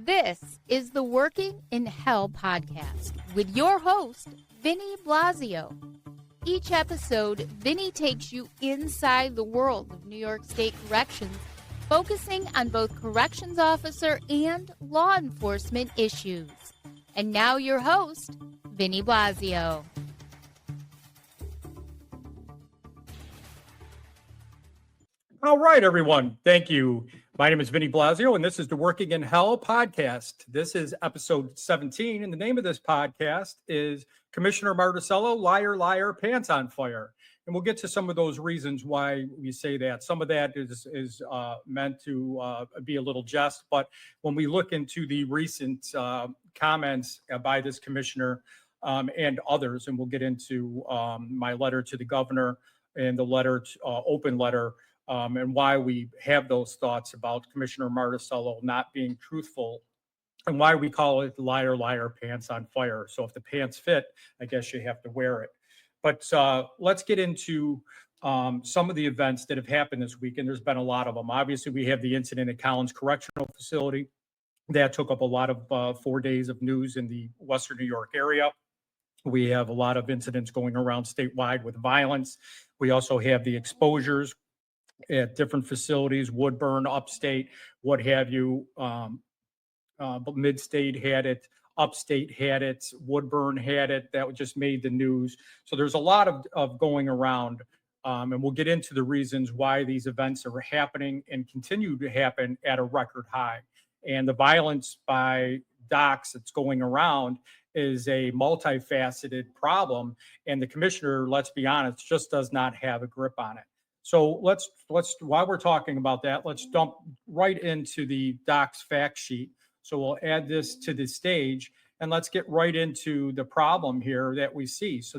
This is the Working in Hell podcast with your host, Vinny Blasio. Each episode, Vinny takes you inside the world of New York State Corrections, focusing on both corrections officer and law enforcement issues. And now your host, Vinny Blasio. All right, everyone. Thank you. My name is Vinny Blasio, and this is the Working in Hell podcast. This is episode 17, and the name of this podcast is Commissioner Marticello, Liar, Liar, Pants on Fire. And we'll get to some of those reasons why we say that. Some of that is meant to be a little jest, but when we look into the recent comments by this commissioner and others, and we'll get into my letter to the governor and the letter, open letter, and why we have those thoughts about Commissioner Marticello not being truthful and why we call it liar, liar, pants on fire. So if the pants fit, I guess you have to wear it. But let's get into some of the events that have happened this week, and there's been a lot of them. Obviously, we have the incident at Collins Correctional Facility. That took up a lot of 4 days of news in the Western New York area. We have a lot of incidents going around statewide with violence. We also have the exposures at different facilities, Woodbourne, Upstate, what have you. But Mid-State had it, Upstate had it, Woodbourne had it. That just made the news. So there's a lot of going around, and we'll get into the reasons why these events are happening and continue to happen at a record high. And the violence by docs that's going around is a multifaceted problem, and the commissioner, let's be honest, just does not have a grip on it. So let's while we're talking about that, let's dump right into the docs fact sheet. So we'll add this to the stage and let's get right into the problem here that we see. So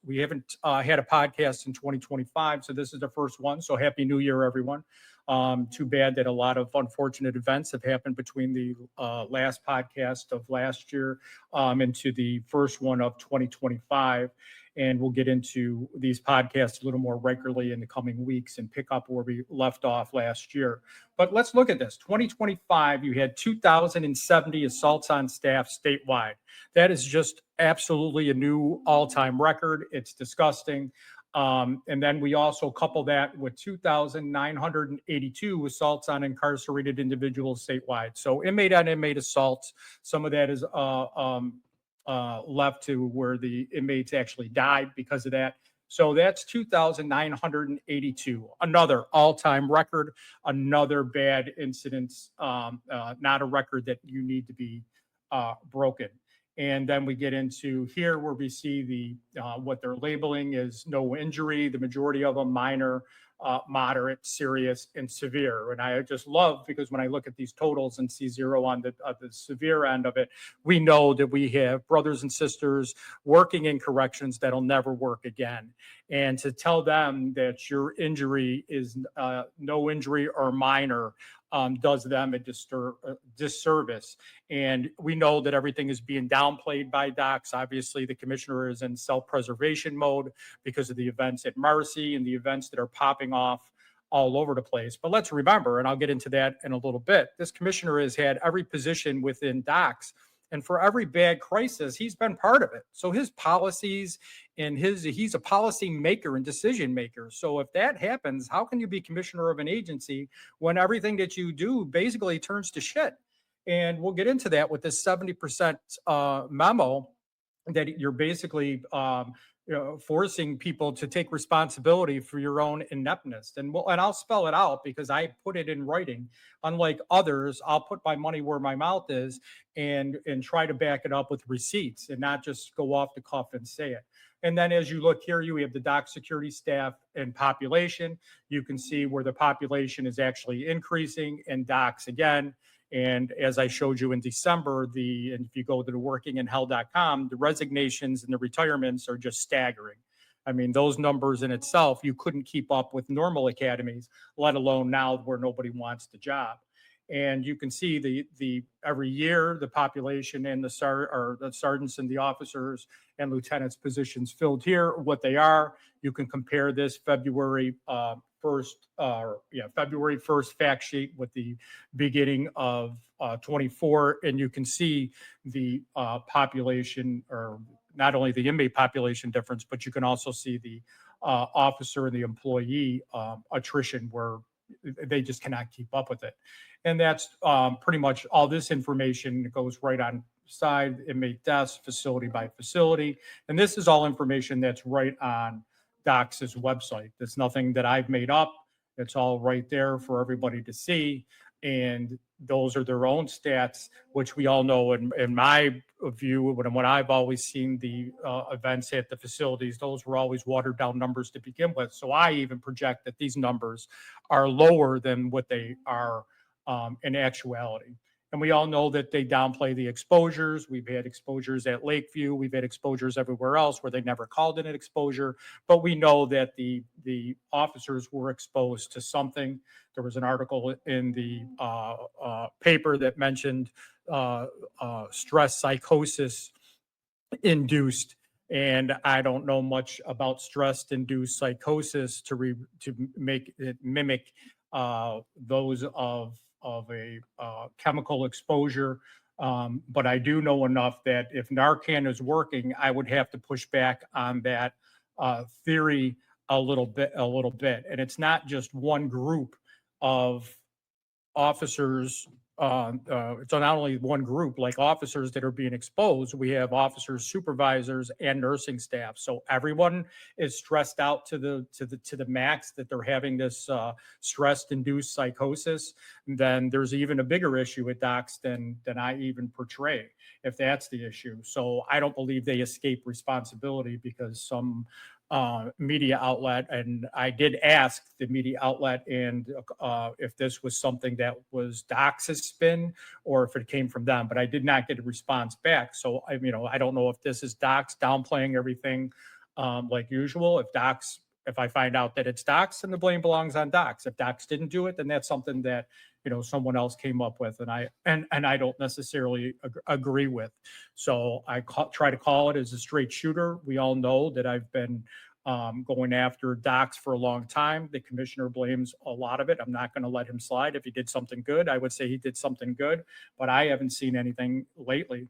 we haven't had a podcast in 2025. So this is the first one. So Happy New Year, everyone. Too bad that a lot of unfortunate events have happened between the last podcast of last year into the first one of 2025. And we'll get into these podcasts a little more regularly in the coming weeks and pick up where we left off last year. But let's look at this. 2025, you had 2,070 assaults on staff statewide. That is just absolutely a new all-time record. It's disgusting. And then we also couple that with 2,982 assaults on incarcerated individuals statewide. So inmate on inmate assaults, some of that is left to where the inmates actually died because of that. So that's 2,982, another all-time record, another bad incident, not a record that you need to be broken. And then we get into here where we see the what they're labeling is no injury, the majority of them minor, moderate, serious, and severe. And I just love, because when I look at these totals and see zero on the severe end of it, we know that we have brothers and sisters working in corrections that'll never work again. And to tell them that your injury is no injury or minor does them a disservice. And we know that everything is being downplayed by docs. Obviously, the commissioner is in self-preservation mode because of the events at Marcy and the events that are popping off all over the place. But let's remember, and I'll get into that in a little bit, this commissioner has had every position within docs. And for every bad crisis, he's been part of it. So his policies and he's a policy maker and decision maker. So if that happens, how can you be commissioner of an agency when everything that you do basically turns to shit? And we'll get into that with this 70% memo that you're basically forcing people to take responsibility for your own ineptness. And I'll spell it out because I put it in writing. Unlike others, I'll put my money where my mouth is and try to back it up with receipts and not just go off the cuff and say it. And then as you look here, you have the doc security staff and population. You can see where the population is actually increasing in docs again. And as I showed you in December, and if you go to the workinginhell.com, the resignations and the retirements are just staggering. I mean, those numbers in itself, you couldn't keep up with normal academies, let alone now where nobody wants the job. And you can see the every year the population and the sergeants and the officers and lieutenants positions filled here, what they are. You can compare this February February 1st fact sheet with the beginning of 24, and you can see the population, or not only the inmate population difference, but you can also see the officer and the employee attrition, where they just cannot keep up with it. And that's pretty much all this information goes right on side, inmate deaths, facility by facility. And this is all information that's right on DOCS's website. It's nothing that I've made up. It's all right there for everybody to see. And those are their own stats, which we all know in my view, when I've always seen the events at the facilities, those were always watered down numbers to begin with. So I even project that these numbers are lower than what they are in actuality. And we all know that they downplay the exposures. We've had exposures at Lakeview. We've had exposures everywhere else where they never called it an exposure. But we know that the officers were exposed to something. There was an article in the paper that mentioned stress psychosis induced. And I don't know much about stress-induced psychosis to make it mimic those of a chemical exposure. But I do know enough that if Narcan is working, I would have to push back on that theory a little bit. And it's not just one group of officers. It's not only one group, like officers that are being exposed. We have officers, supervisors, and nursing staff. So everyone is stressed out to the max, that they're having this stress-induced psychosis. And then there's even a bigger issue with docs than I even portray, if that's the issue. So I don't believe they escape responsibility because some media outlet, and I did ask the media outlet and if this was something that was DOCS's spin or if it came from them, but I did not get a response back. So I don't know if this is DOCS downplaying everything like usual. If I find out that it's DOCS, then the blame belongs on DOCS. If DOCS didn't do it, then that's something that someone else came up with, and I don't necessarily agree with. So I try to call it as a straight shooter. We all know that I've been going after DOCS for a long time. The commissioner blames a lot of it. I'm not going to let him slide. If he did something good, I would say he did something good, but I haven't seen anything lately.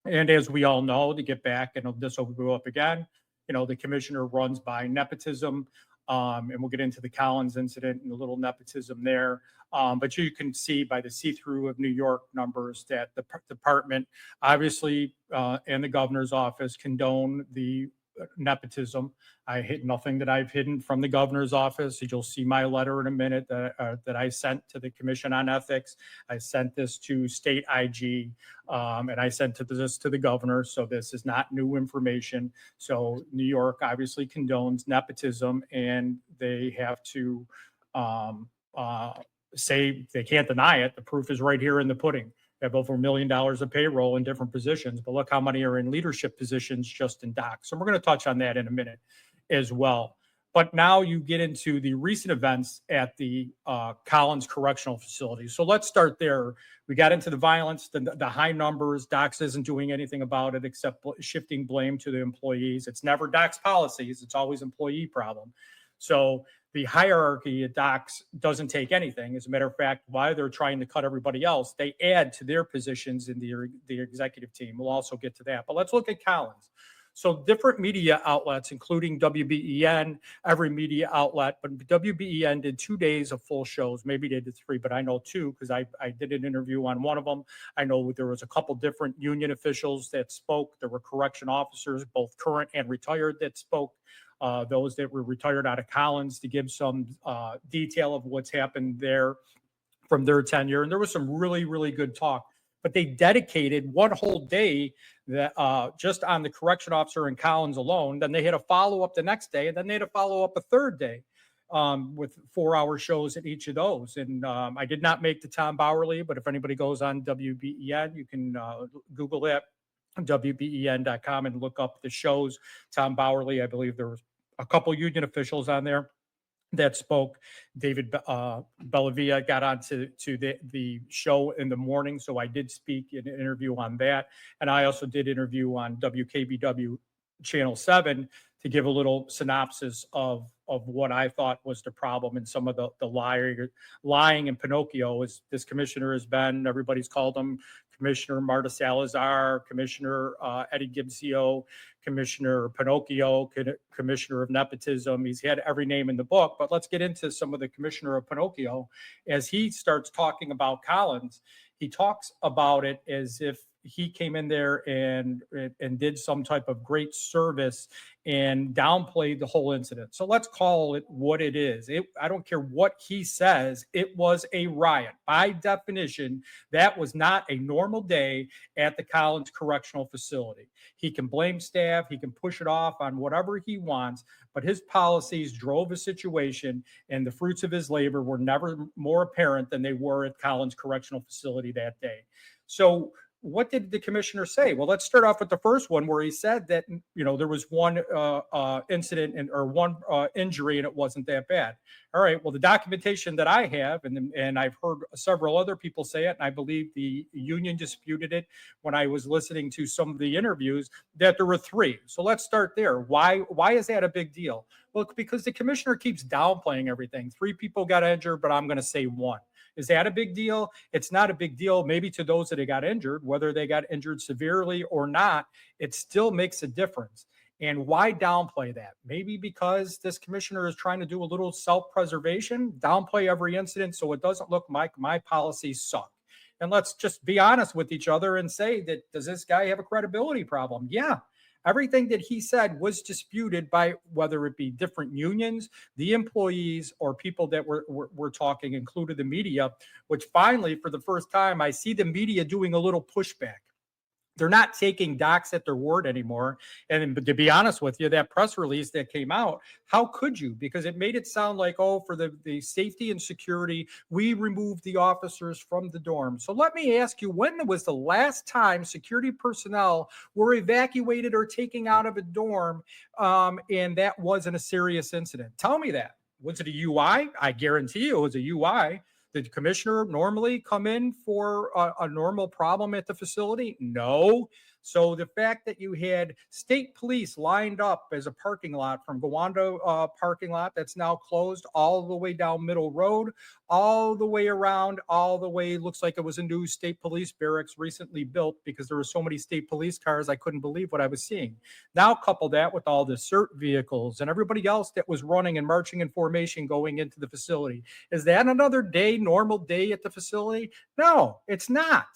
And as we all know, to get back, and this will go up again, the commissioner runs by nepotism. And we'll get into the Collins incident and a little nepotism there. But you can see by the see-through of New York numbers that the department, obviously, and the governor's office condone the nepotism. I hid nothing that I've hidden from the governor's office. You'll see my letter in a minute that I sent to the Commission on Ethics. I sent this to state IG, and I sent this to the governor. So this is not new information. So New York obviously condones nepotism, and they have to say they can't deny it. The proof is right here in the pudding. They have over $1 million of payroll in different positions, but look how many are in leadership positions just in DOCS. So we're going to touch on that in a minute as well. But now you get into the recent events at the Collins Correctional Facility. So let's start there. We got into the violence, the high numbers. DOCS isn't doing anything about it except shifting blame to the employees. It's never DOCS policies. It's always employee problem. So the hierarchy at DOCS doesn't take anything. As a matter of fact, while they're trying to cut everybody else, they add to their positions in the executive team. We'll also get to that. But let's look at Collins. So different media outlets, including WBEN, every media outlet, but WBEN did 2 days of full shows. Maybe they did 3, but I know 2 because I did an interview on one of them. I know there was a couple different union officials that spoke. There were correction officers, both current and retired, that spoke. Those that were retired out of Collins, to give some detail of what's happened there from their tenure. And there was some really, really good talk. But they dedicated one whole day that just on the correction officer in Collins alone. Then they had a follow-up the next day, and then they had a follow-up a third day with 4-hour shows at each of those. And I did not make the Tom Bowerly, but if anybody goes on WBEN, you can Google it, WBEN.com, and look up the shows. Tom Bowerly, I believe there was a couple union officials on there that spoke. David Bellavia got onto the show in the morning, so I did speak in an interview on that. And I also did interview on WKBW Channel 7 to give a little synopsis of of what I thought was the problem in some of the lying in Pinocchio. Is this commissioner has been, everybody's called him Commissioner Marta Salazar, Commissioner Eddie Gibbsio, Commissioner Pinocchio, Commissioner of Nepotism. He's had every name in the book, but let's get into some of the Commissioner of Pinocchio. As he starts talking about Collins, he talks about it as if he came in there and did some type of great service and downplayed the whole incident. So let's call it what it is. I don't care what he says. It was a riot. By definition, that was not a normal day at the Collins Correctional Facility. He can blame staff. He can push it off on whatever he wants, but his policies drove a situation, and the fruits of his labor were never more apparent than they were at Collins Correctional Facility that day. So what did the commissioner say? Well, let's start off with the first one where he said that, there was one incident or one injury and it wasn't that bad. All right. Well, the documentation that I have, and I've heard several other people say it, and I believe the union disputed it when I was listening to some of the interviews, that there were 3. So let's start there. Why is that a big deal? Well, because the commissioner keeps downplaying everything. 3 people got injured, but I'm going to say 1. Is that a big deal? It's not a big deal. Maybe to those that got injured, whether they got injured severely or not, it still makes a difference. And why downplay that? Maybe because this commissioner is trying to do a little self-preservation, downplay every incident so it doesn't look like my policies suck. And let's just be honest with each other and say that, does this guy have a credibility problem? Yeah. Everything that he said was disputed by whether it be different unions, the employees, or people that were talking, included the media, which finally, for the first time, I see the media doing a little pushback. They're not taking docs at their word anymore. And to be honest with you, that press release that came out, how could you? Because it made it sound like, oh, for the safety and security, we removed the officers from the dorm. So let me ask you, when was the last time security personnel were evacuated or taken out of a dorm and that wasn't a serious incident? Tell me that. Was it a UI? I guarantee you it was a UI. Did the commissioner normally come in for a normal problem at the facility? No. So the fact that you had state police lined up as a parking lot from Gowanda parking lot that's now closed all the way down Middle Road, all the way around, all the way, looks like it was a new state police barracks recently built because there were so many state police cars, I couldn't believe what I was seeing. Now couple that with all the CERT vehicles and everybody else that was running and marching in formation going into the facility. Is that another day, normal day at the facility? No, it's not.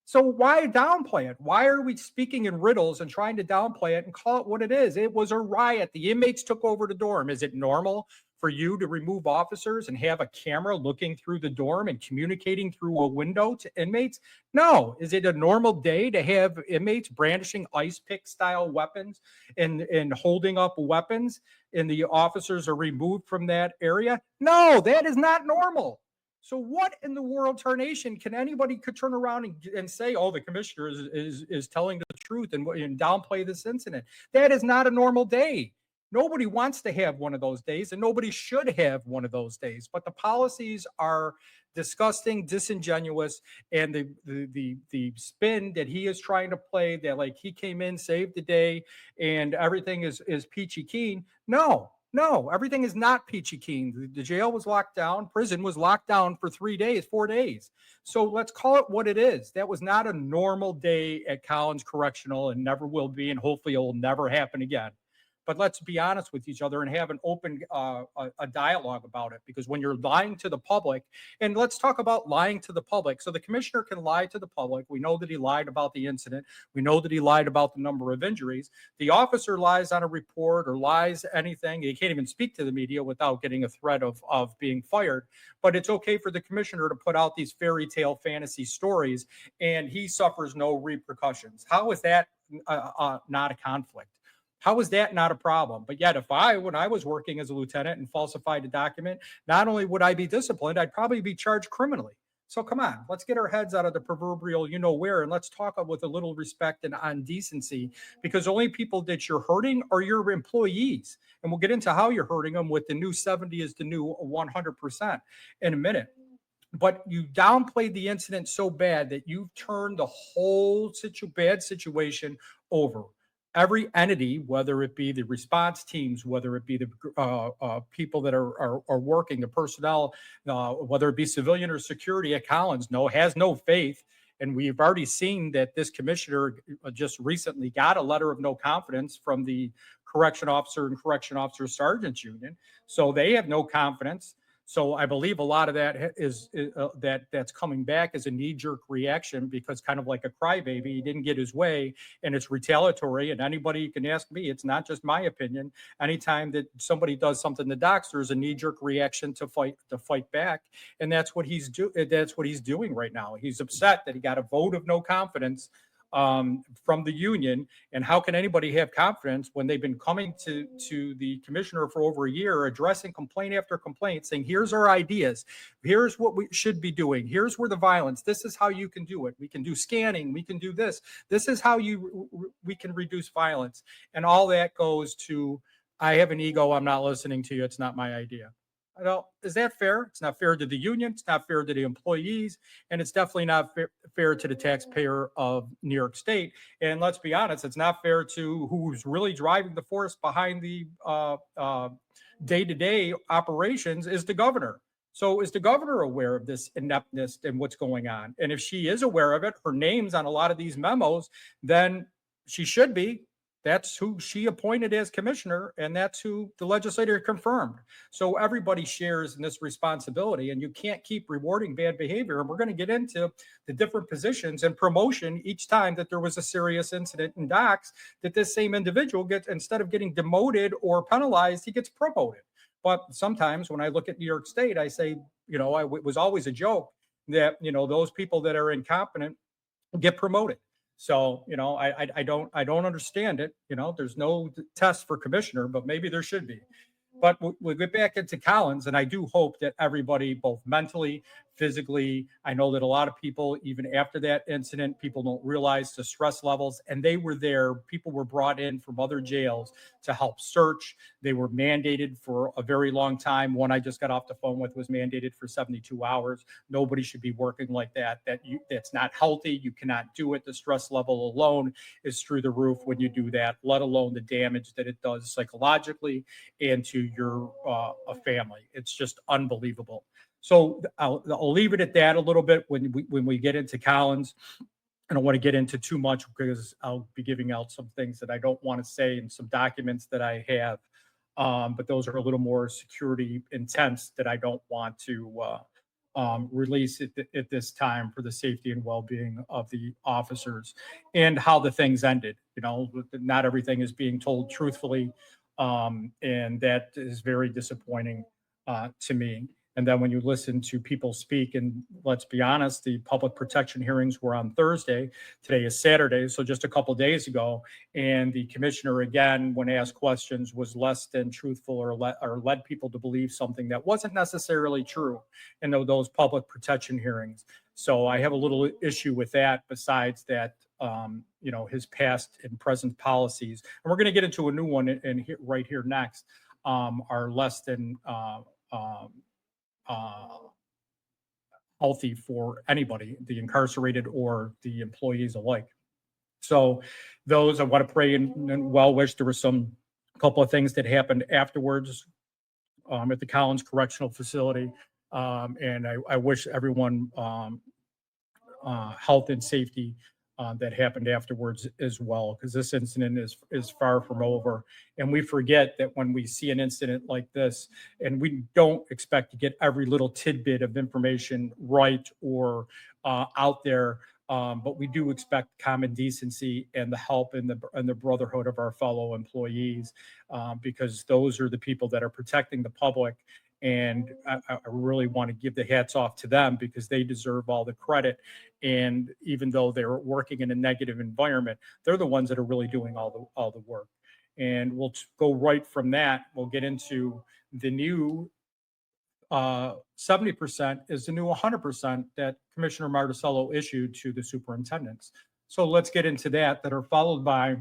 So why downplay it? Why are we speaking in riddles and trying to downplay it and call it what it is? It was a riot. The inmates took over the dorm. Is it normal for you to remove officers and have a camera looking through the dorm and communicating through a window to inmates? No. Is it a normal day to have inmates brandishing ice pick style weapons and holding up weapons and the officers are removed from that area? No, that is not normal. So what in the world tarnation can anybody could turn around and say, oh, the commissioner is telling the truth and downplay this incident? That is not a normal day. Nobody wants to have one of those days, and nobody should have one of those days. But the policies are disgusting, disingenuous, and the spin that he is trying to play, that like he came in, saved the day, and everything is peachy keen. No, everything is not peachy keen. The jail was locked down. Prison was locked down for 4 days. So let's call it what it is. That was not a normal day at Collins Correctional and never will be, and hopefully it will never happen again. But let's be honest with each other and have an open a dialogue about it, because when you're lying to the public, and let's talk about lying to the public. So the commissioner can lie to the public. We know that he lied about the incident. We know that he lied about the number of injuries. The officer lies on a report or lies anything. He can't even speak to the media without getting a threat of being fired. But it's okay for the commissioner to put out these fairy tale fantasy stories and he suffers no repercussions. How is that not a conflict? How is that not a problem? But yet, when I was working as a lieutenant and falsified a document, not only would I be disciplined, I'd probably be charged criminally. So come on, let's get our heads out of the proverbial where, and let's talk with a little respect and on decency, because only people that you're hurting are your employees. And we'll get into how you're hurting them with the new 70 is the new 100% in a minute. But you downplayed the incident so bad that you've turned the whole bad situation over. every entity, whether it be the response teams, whether it be the people that are working, the personnel, whether it be civilian or security at Collins, has no faith. And we've already seen that this commissioner just recently got a letter of no confidence from the correction officer and correction officer sergeants union. So they have no confidence. So I believe a lot of that is that's coming back as a knee-jerk reaction, because kind of like a crybaby, he didn't get his way, and it's retaliatory. And anybody can ask me; it's not just my opinion. Anytime that somebody does something to docs, there's a knee-jerk reaction to fight back, and that's what he's doing right now. He's upset that he got a vote of no confidence from the union. And how can anybody have confidence when they've been coming to the commissioner for over a year, addressing complaint after complaint, saying, here's our ideas, here's what we should be doing, here's where the violence, this is how you can do it, we can do scanning, we can do this is how we can reduce violence. And all that goes to, I have an ego, I'm not listening to you, it's not my idea. Is that fair? It's not fair to the union. It's not fair to the employees. And it's definitely not fair to the taxpayer of New York State. And let's be honest, it's not fair to who's really driving the force behind the day-to-day operations is the governor. So is the governor aware of this ineptness and what's going on? And if she is aware of it, her name's on a lot of these memos, then she should be. That's who she appointed as commissioner, and that's who the legislature confirmed. So everybody shares in this responsibility, and you can't keep rewarding bad behavior. And we're going to get into the different positions and promotion each time that there was a serious incident in docs, that this same individual gets, instead of getting demoted or penalized, he gets promoted. But sometimes when I look at New York State, I say, it was always a joke that, those people that are incompetent get promoted. So, I don't understand it. There's no test for commissioner, but maybe there should be. But we'll get back into Collins, and I do hope that everybody, both mentally, physically, I know that a lot of people, even after that incident, people don't realize the stress levels, and they were there. People were brought in from other jails to help search. They were mandated for a very long time. One I just got off the phone with was mandated for 72 hours. Nobody should be working like that. That's not healthy. You cannot do it. The stress level alone is through the roof when you do that, let alone the damage that it does psychologically and to your family. It's just unbelievable. So I'll leave it at that a little bit when we get into Collins. I don't want to get into too much because I'll be giving out some things that I don't want to say and some documents that I have. But those are a little more security intense that I don't want to release at this time for the safety and well-being of the officers, and how the things ended. Not everything is being told truthfully. And that is very disappointing to me. And then when you listen to people speak, and let's be honest, the public protection hearings were on Thursday. Today is Saturday, so just a couple of days ago. And the commissioner, again, when asked questions, was less than truthful or led people to believe something that wasn't necessarily true in those public protection hearings. So I have a little issue with that, besides that, his past and present policies. And we're going to get into a new one right here next, are less than healthy for anybody, the incarcerated or the employees alike. So those, I want to pray and well wish. There were a couple of things that happened afterwards at the Collins Correctional Facility. And I wish everyone health and safety that happened afterwards as well, because this incident is far from over. And we forget that when we see an incident like this, and we don't expect to get every little tidbit of information right or out there, but we do expect common decency and the help and the brotherhood of our fellow employees, because those are the people that are protecting the public. And I really want to give the hats off to them, because they deserve all the credit. And even though they're working in a negative environment, they're the ones that are really doing all the work. And we'll go right from that. We'll get into the new 70% is the new 100% that Commissioner Marticello issued to the superintendents. So let's get into that are followed by,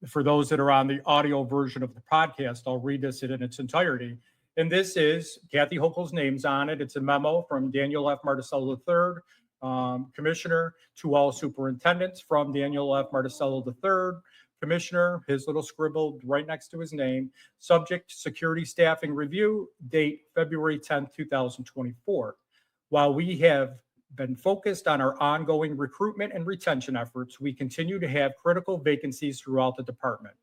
for those that are on the audio version of the podcast, I'll read this in its entirety. And this is Kathy Hochul's name's on it. It's a memo from Daniel F. Marticello III, Commissioner to all superintendents from Daniel F. Marticello III, Commissioner, his little scribble right next to his name, subject to security staffing review, date February 10th, 2024. While we have been focused on our ongoing recruitment and retention efforts, we continue to have critical vacancies throughout the department,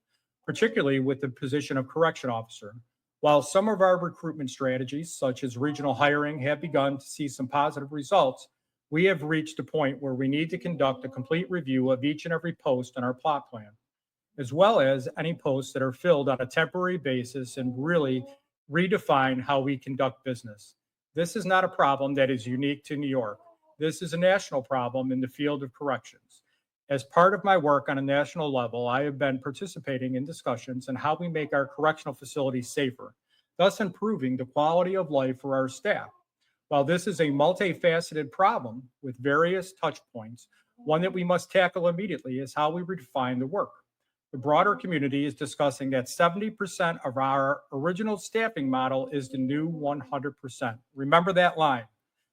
particularly with the position of correction officer. While some of our recruitment strategies, such as regional hiring, have begun to see some positive results, we have reached a point where we need to conduct a complete review of each and every post on our plot plan, as well as any posts that are filled on a temporary basis, and really redefine how we conduct business. This is not a problem that is unique to New York. This is a national problem in the field of corrections. As part of my work on a national level, I have been participating in discussions on how we make our correctional facilities safer, thus improving the quality of life for our staff. While this is a multifaceted problem with various touch points, one that we must tackle immediately is how we redefine the work. The broader community is discussing that 70% of our original staffing model is the new 100%. Remember that line.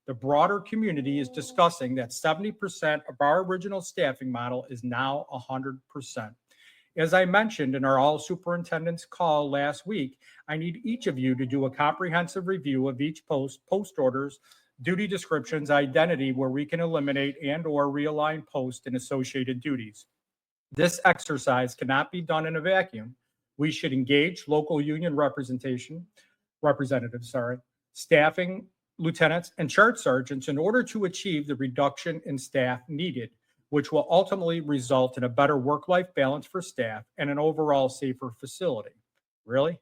The broader community is discussing that 70% of our original staffing model is now 100%. As I mentioned in our all superintendents call last week, I need each of you to do a comprehensive review of each post orders, duty descriptions, identity, where we can eliminate and or realign post and associated duties. This exercise cannot be done in a vacuum. We should engage local union representatives, staffing lieutenants, and chart sergeants in order to achieve the reduction in staff needed, which will ultimately result in a better work-life balance for staff and an overall safer facility. Really?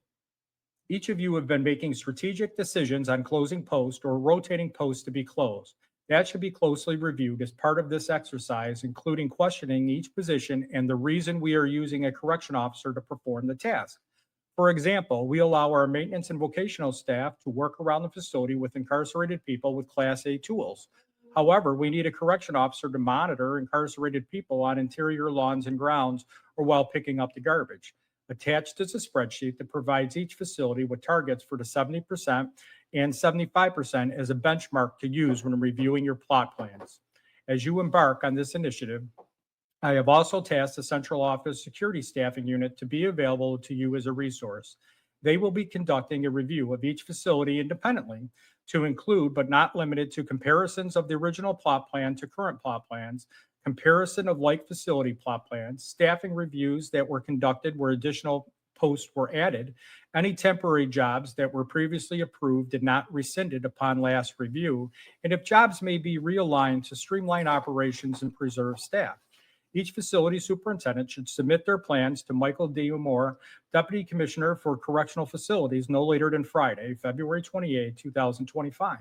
Each of you have been making strategic decisions on closing posts or rotating posts to be closed. That should be closely reviewed as part of this exercise, including questioning each position and the reason we are using a correction officer to perform the task. For example, we allow our maintenance and vocational staff to work around the facility with incarcerated people with Class A tools. However, we need a correction officer to monitor incarcerated people on interior lawns and grounds or while picking up the garbage. Attached is a spreadsheet that provides each facility with targets for the 70% and 75% as a benchmark to use when reviewing your plot plans. As you embark on this initiative, I have also tasked the central office security staffing unit to be available to you as a resource. They will be conducting a review of each facility independently to include, but not limited to, comparisons of the original plot plan to current plot plans, comparison of like facility plot plans, staffing reviews that were conducted where additional posts were added, any temporary jobs that were previously approved and not rescinded upon last review, and if jobs may be realigned to streamline operations and preserve staff. Each facility superintendent should submit their plans to Michael D. Moore, Deputy Commissioner for Correctional Facilities, no later than Friday, February 28, 2025.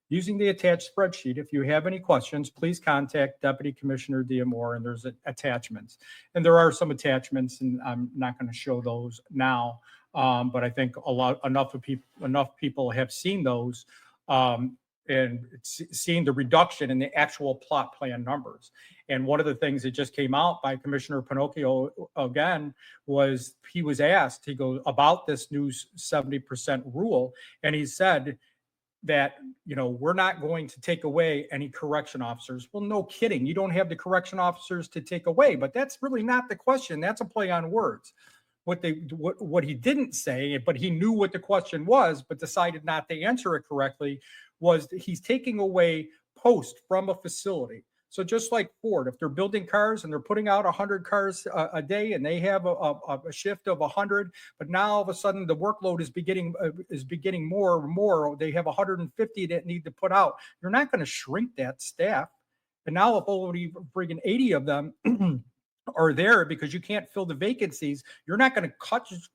Using the attached spreadsheet, if you have any questions, please contact Deputy Commissioner Diamore, and there's attachments. And there are some attachments, and I'm not going to show those now, but I think enough people have seen those and seeing the reduction in the actual plot plan numbers. And one of the things that just came out by Commissioner Pinocchio again was he was asked, he goes, about this new 70% rule, and he said that, we're not going to take away any correction officers. Well, no kidding. You don't have the correction officers to take away, but that's really not the question. That's a play on words. What he didn't say, but he knew what the question was, but decided not to answer it correctly, was that he's taking away post from a facility. So just like Ford, if they're building cars and they're putting out 100 cars a day and they have a shift of 100, but now all of a sudden the workload is beginning more and more, they have 150 that need to put out. You're not going to shrink that staff. And now if only friggin' 80 of them are there because you can't fill the vacancies, you're not going to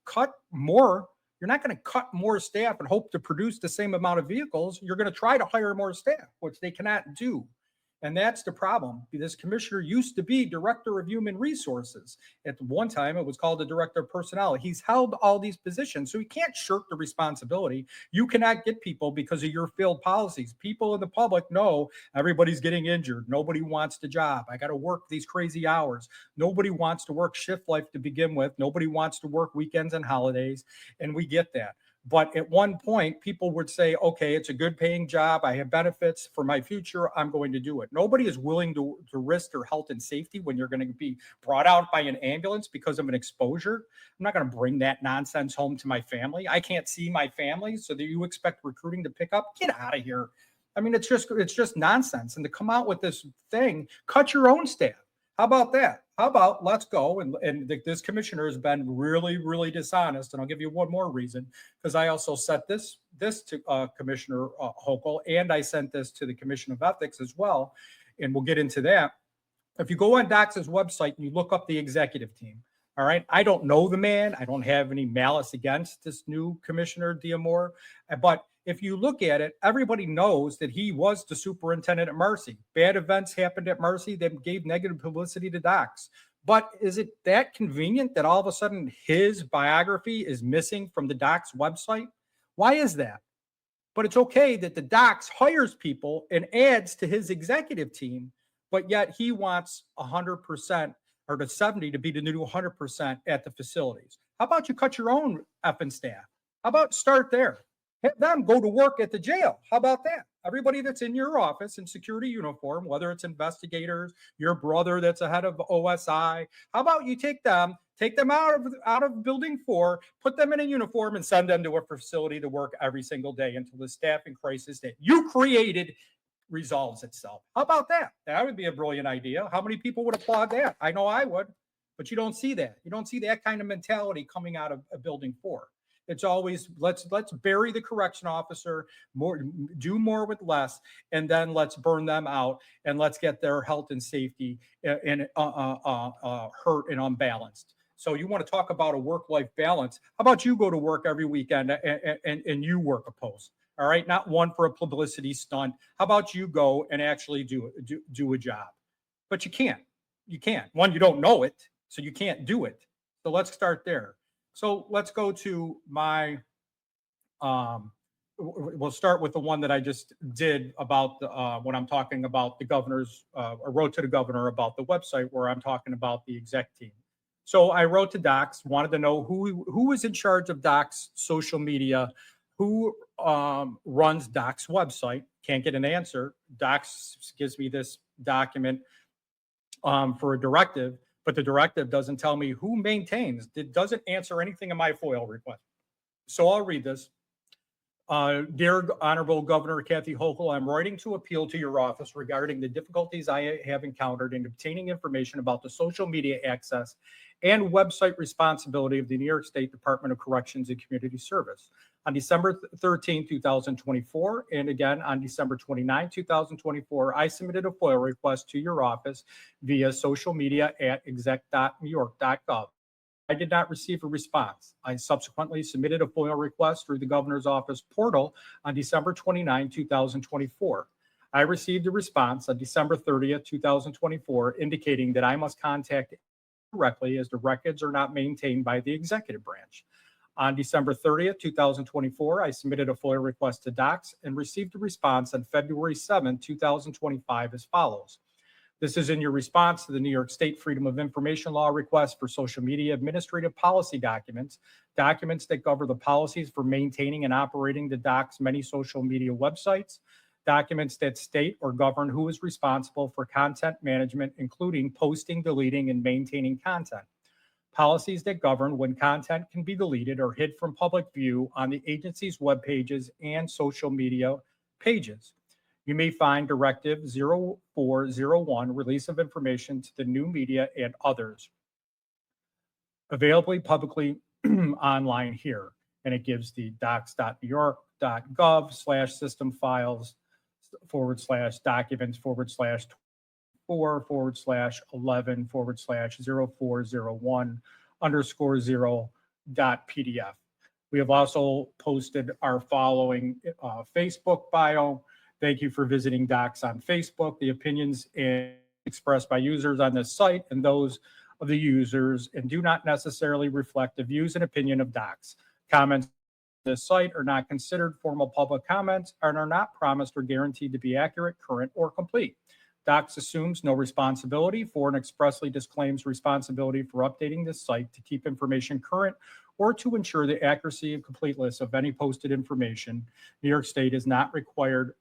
cut more. You're not going to cut more staff and hope to produce the same amount of vehicles. You're going to try to hire more staff, which they cannot do. And that's the problem. This commissioner used to be director of human resources. At one time, it was called the director of personnel. He's held all these positions, so he can't shirk the responsibility. You cannot get people because of your failed policies. People in the public know everybody's getting injured. Nobody wants the job. I got to work these crazy hours. Nobody wants to work shift life to begin with. Nobody wants to work weekends and holidays, and we get that. But at one point, people would say, okay, it's a good paying job. I have benefits for my future. I'm going to do it. Nobody is willing to risk their health and safety when you're going to be brought out by an ambulance because of an exposure. I'm not going to bring that nonsense home to my family. I can't see my family. So that you expect recruiting to pick up? Get out of here. I mean, it's just nonsense. And to come out with this thing, cut your own staff. How about that? How about let's go? And this commissioner has been really, really dishonest. And I'll give you one more reason, because I also sent this to Commissioner Hochul, and I sent this to the Commission of Ethics as well. And we'll get into that. If you go on DOCS's website and you look up the executive team, all right, I don't know the man. I don't have any malice against this new Commissioner Diamore, but if you look at it, everybody knows that he was the superintendent at Marcy. Bad events happened at Marcy that gave negative publicity to DOCS. But is it that convenient that all of a sudden his biography is missing from the DOCS website? Why is that? But it's okay that the DOCS hires people and adds to his executive team, but yet he wants 100% or the 70 to be the new 100% at the facilities. How about you cut your own effing staff? How about start there? Have them go to work at the jail. How about that? Everybody that's in your office in security uniform, whether it's investigators, your brother that's a head of OSI, how about you take them out of building 4, put them in a uniform and send them to a facility to work every single day until the staffing crisis that you created resolves itself. How about that? That would be a brilliant idea. How many people would applaud that? I know I would, but you don't see that. You don't see that kind of mentality coming out of a building 4. It's always let's bury the correction officer, do more with less, and then let's burn them out and let's get their health and safety and hurt and unbalanced. So you want to talk about a work-life balance? How about you go to work every weekend and you work a post? All right, not one for a publicity stunt. How about you go and actually do a job? But you can't. You can't. One, you don't know it, so you can't do it. So let's start there. So let's go to my, we'll start with the one that I just did about when I'm talking about the governor's, I wrote to the governor about the website where I'm talking about the exec team. So I wrote to DOCS, wanted to know who is in charge of DOCS social media, who runs DOCS website. Can't get an answer. DOCS gives me this document for a directive, but the directive doesn't tell me who maintains. It doesn't answer anything in my FOIL request. So I'll read this. Dear Honorable Governor Kathy Hochul, I'm writing to appeal to your office regarding the difficulties I have encountered in obtaining information about the social media access and website responsibility of the New York State Department of Corrections and Community Service. On December 13, 2024, and again on December 29, 2024, I submitted a FOIL request to your office via social media at exec.newyork.gov. I did not receive a response. I subsequently submitted a FOIL request through the governor's office portal on December 29, 2024. I received a response on December 30th, 2024, indicating that I must contact directly as the records are not maintained by the executive branch. On December 30th, 2024, I submitted a FOIL request to DOCS and received a response on February 7, 2025 as follows. This is in your response to the New York State Freedom of Information Law request for social media administrative policy documents, documents that govern the policies for maintaining and operating the DOCS many social media websites, documents that state or govern who is responsible for content management, including posting, deleting, and maintaining content. Policies that govern when content can be deleted or hid from public view on the agency's web pages and social media pages. You may find Directive 0401, Release of Information to the New Media and Others, available publicly online here. And it gives the docs.newyork.gov/system files /documents /4/11/0401_0.pdf. We have also posted our following Facebook bio. Thank you for visiting DOCS on Facebook. The opinions expressed by users on this site and those of the users and do not necessarily reflect the views and opinion of DOCS. Comments on this site are not considered formal public comments and are not promised or guaranteed to be accurate, current, or complete. DOCS assumes no responsibility for and expressly disclaims responsibility for updating this site to keep information current or to ensure the accuracy and completeness of any posted information. New York State is not required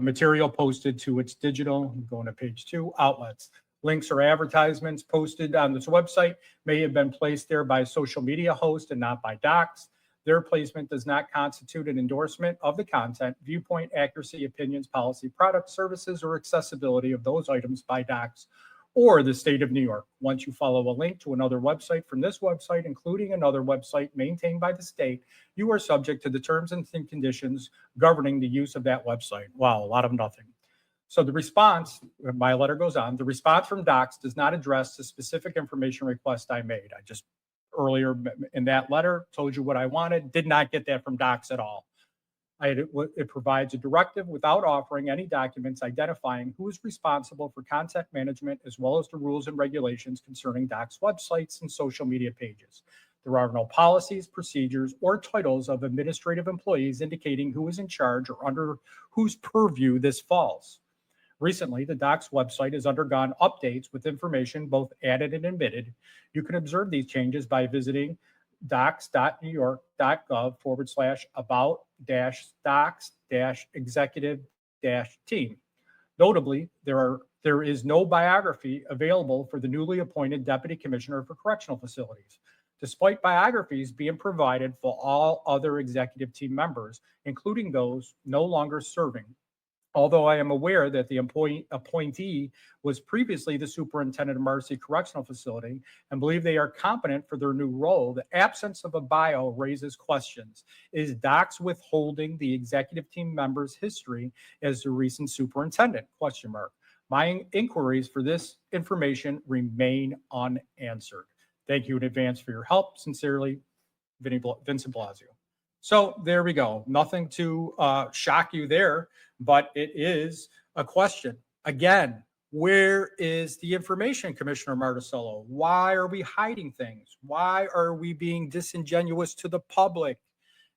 material posted to its digital, I'm going to page 2, outlets. Links or advertisements posted on this website may have been placed there by a social media host and not by docs. Their placement does not constitute an endorsement of the content, viewpoint, accuracy, opinions, policy, product, services, or accessibility of those items by docs or the state of New York. Once you follow a link to another website from this website, including another website maintained by the state, you are subject to the terms and conditions governing the use of that website. Wow, a lot of nothing. So the response, my letter goes on, the response from docs does not address the specific information request I made. I just earlier in that letter told you what I wanted, did not get that from docs at all. It provides a directive without offering any documents identifying who is responsible for content management, as well as the rules and regulations concerning docs websites and social media pages. There are no policies, procedures, or titles of administrative employees indicating who is in charge or under whose purview this falls. Recently, the docs website has undergone updates with information both added and omitted. You can observe these changes by visiting docs.newyork.gov/about-docs-executive-team. Notably, there is no biography available for the newly appointed Deputy Commissioner for Correctional Facilities, despite biographies being provided for all other executive team members, including those no longer serving. Although I am aware that the appointee was previously the superintendent of Marcy Correctional Facility and believe they are competent for their new role, the absence of a bio raises questions. Is docs withholding the executive team member's history as the recent superintendent? ? My inquiries for this information remain unanswered. Thank you in advance for your help. Sincerely, Vincent Blasio. So there we go. Nothing to shock you there, but it is a question. Again, where is the information, Commissioner Marticello? Why are we hiding things? Why are we being disingenuous to the public?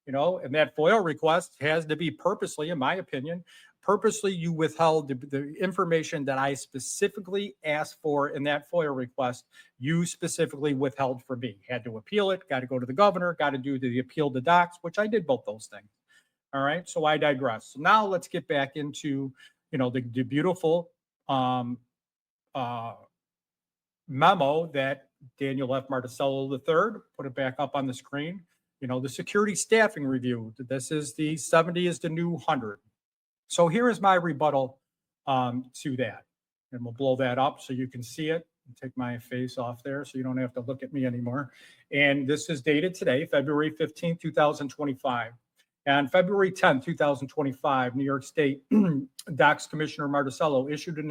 You know, and that FOIA request has to be purposely, in my opinion, purposely you withheld the information that I specifically asked for in that FOIA request. You specifically withheld for me. Had to appeal it, got to go to the governor, got to do the appeal to docs, which I did both those things. All right, so I digress. So now let's get back into, the beautiful memo that Daniel F. Marticello III put it back up on the screen. The security staffing review. This is the 70 is the new 100. So here is my rebuttal to that. And we'll blow that up so you can see it. Take my face off there so you don't have to look at me anymore. And this is dated today, February 15, 2025. And February 10, 2025, New York State Docs Commissioner Marticello issued an